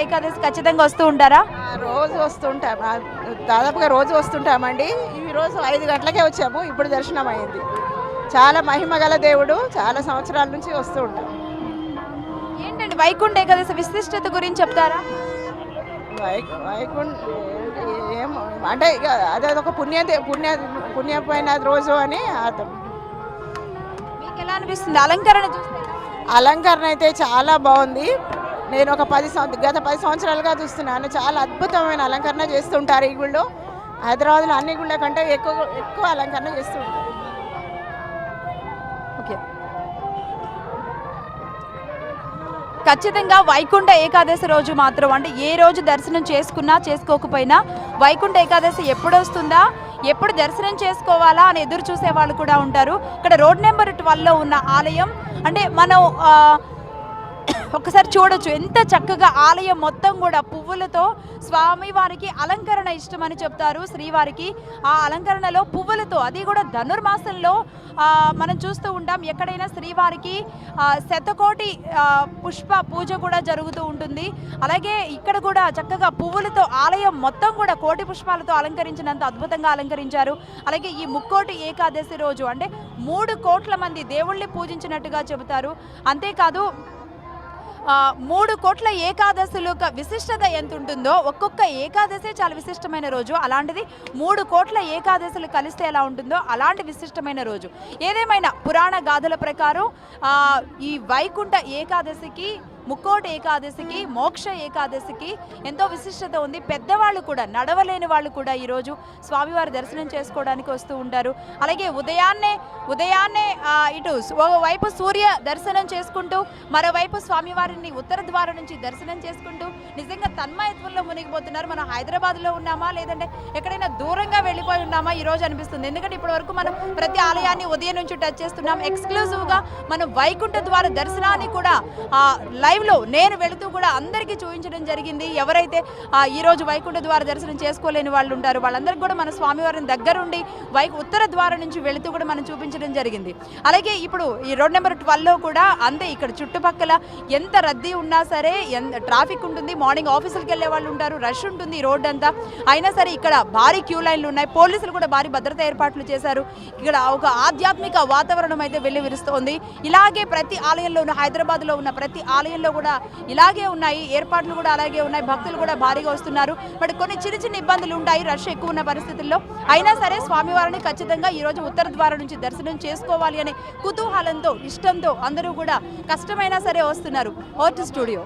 ఏకాదశి ఖచ్చితంగా వస్తూ ఉంటారా? రోజు వస్తుంటాం, దాదాపుగా రోజు వస్తుంటామండి. ఈ రోజు 5 గంటలకే వచ్చాము, ఇప్పుడు దర్శనం అయింది. చాలా మహిమ గల దేవుడు, చాలా సంవత్సరాల నుంచి వస్తూ ఉంటాం. ఏంటండి వైకుంఠ ఏకాదశి విశిష్టత గురించి చెప్తారా? వైకుంఠ ఏమో అంటే ఇక అదొక పుణ్యమైన రోజు అని అర్థం. మీకు ఎలా అనిపిస్తుంది అలంకరణ చూస్తే? అలంకరణ అయితే చాలా బాగుంది. నేను ఒక గత 10 సంవత్సరాలుగా చూస్తున్నాను. చాలా అద్భుతమైన అలంకరణ చేస్తుంటారు ఈ గుళ్ళో. హైదరాబాద్లో అన్ని గుళ్ళ కంటే ఎక్కువ అలంకరణ చేస్తుంటారు. ఓకే, ఖచ్చితంగా వైకుంఠ ఏకాదశి రోజు మాత్రం అంటే ఏ రోజు దర్శనం చేసుకున్నా చేసుకోకపోయినా వైకుంఠ ఏకాదశి ఎప్పుడు వస్తుందా, ఎప్పుడు దర్శనం చేసుకోవాలా అని ఎదురు చూసే వాళ్ళు కూడా ఉంటారు. ఇక్కడ రోడ్ నెంబర్ 12లో ఉన్న ఆలయం అంటే మనం ఒకసారి చూడొచ్చు ఎంత చక్కగా ఆలయం మొత్తం కూడా పువ్వులతో స్వామివారికి అలంకరణ ఇష్టమని చెప్తారు. శ్రీవారికి ఆ అలంకరణలో పువ్వులతో, అది కూడా ధనుర్మాసంలో మనం చూస్తూ ఉంటాం. ఎక్కడైనా శ్రీవారికి శతకోటి పుష్ప పూజ కూడా జరుగుతూ ఉంటుంది. అలాగే ఇక్కడ కూడా చక్కగా పువ్వులతో ఆలయం మొత్తం కూడా కోటి పుష్పాలతో అలంకరించినంత అద్భుతంగా అలంకరించారు. అలాగే ఈ ముక్కోటి ఏకాదశి రోజు అంటే 3 కోట్ల మంది దేవుళ్ళని పూజించినట్టుగా చెబుతారు. అంతేకాదు 3 కోట్ల ఏకాదశులు విశిష్టత ఎంత ఉంటుందో, ఒక్కొక్క ఏకాదశి చాలా విశిష్టమైన రోజు. అలాంటిది 3 కోట్ల ఏకాదశులు కలిస్తే ఎలా ఉంటుందో అలాంటి విశిష్టమైన రోజు. ఏదేమైనా పురాణ గాథల ప్రకారం ఈ వైకుంఠ ఏకాదశికి, ముక్కోటి ఏకాదశికి, మోక్ష ఏకాదశికి ఎంతో విశిష్టత ఉంది. పెద్దవాళ్ళు కూడా, నడవలేని వాళ్ళు కూడా ఈరోజు స్వామివారి దర్శనం చేసుకోవడానికి వస్తూ ఉంటారు. అలాగే ఉదయాన్నే ఇటు ఒకవైపు సూర్య దర్శనం చేసుకుంటూ మరోవైపు స్వామివారిని ఉత్తర ద్వారం నుంచి దర్శనం చేసుకుంటూ నిజంగా తన్మయత్వంలో మునిగిపోతున్నారు. మనం హైదరాబాద్లో ఉన్నామా లేదంటే ఎక్కడైనా దూరంగా వెళ్ళిపోయి ఉన్నామా ఈరోజు అనిపిస్తుంది. ఎందుకంటే ఇప్పటి వరకు మనం ప్రతి ఆలయాన్ని ఉదయం నుంచి టచ్ చేస్తున్నాం. ఎక్స్క్లూజివ్గా మనం వైకుంఠ ద్వార దర్శనాన్ని కూడా లైవ్లో నేను వెళుతూ కూడా అందరికీ చూపించడం జరిగింది. ఎవరైతే ఈరోజు వైకుంఠ ద్వార దర్శనం చేసుకోలేని వాళ్ళు ఉంటారు వాళ్ళందరికీ కూడా మన స్వామివారిని దగ్గరుండి ఉత్తర ద్వారం నుంచి వెళుతూ కూడా మనం చూపించడం జరిగింది. అలాగే ఇప్పుడు ఈ రోడ్ నెంబర్ 12లో కూడా అంతే. ఇక్కడ చుట్టుపక్కల ఎంత రద్దీ ఉన్నా సరే, ట్రాఫిక్ ఉంటుంది, మార్నింగ్ ఆఫీసులకు వెళ్ళే వాళ్ళు ఉంటారు, రష్ ఉంటుంది ఈ రోడ్ అంతా. అయినా సరే ఇక్కడ భారీ క్యూ లైన్లు ఉన్నాయి. పోలీసులు కూడా భారీ భద్రతా ఏర్పాట్లు చేశారు. ఇక్కడ ఒక ఆధ్యాత్మిక వాతావరణం అయితే వెల్లివిరుస్తోంది. ఇలాగే ప్రతి ఆలయంలోనూ, హైదరాబాద్లో ఉన్న ప్రతి ఆలయంలో కూడా ఇలాగే ఉన్నాయి, ఏర్పాట్లు కూడా అలాగే ఉన్నాయి. భక్తులు కూడా భారీగా వస్తున్నారు. బట్ కొన్ని చిన్న ఇబ్బందులు ఉంటాయి రష్ ఎక్కువ ఉన్న పరిస్థితుల్లో. అయినా సరే స్వామివారిని ఖచ్చితంగా ఈరోజు ఉత్తర ద్వారం నుంచి దర్శనం చేసుకోవాలి అనే కుతూహలంతో, ఇష్టంతో అందరూ కూడా కష్టమైనా సరే వస్తున్నారు. Vote studio.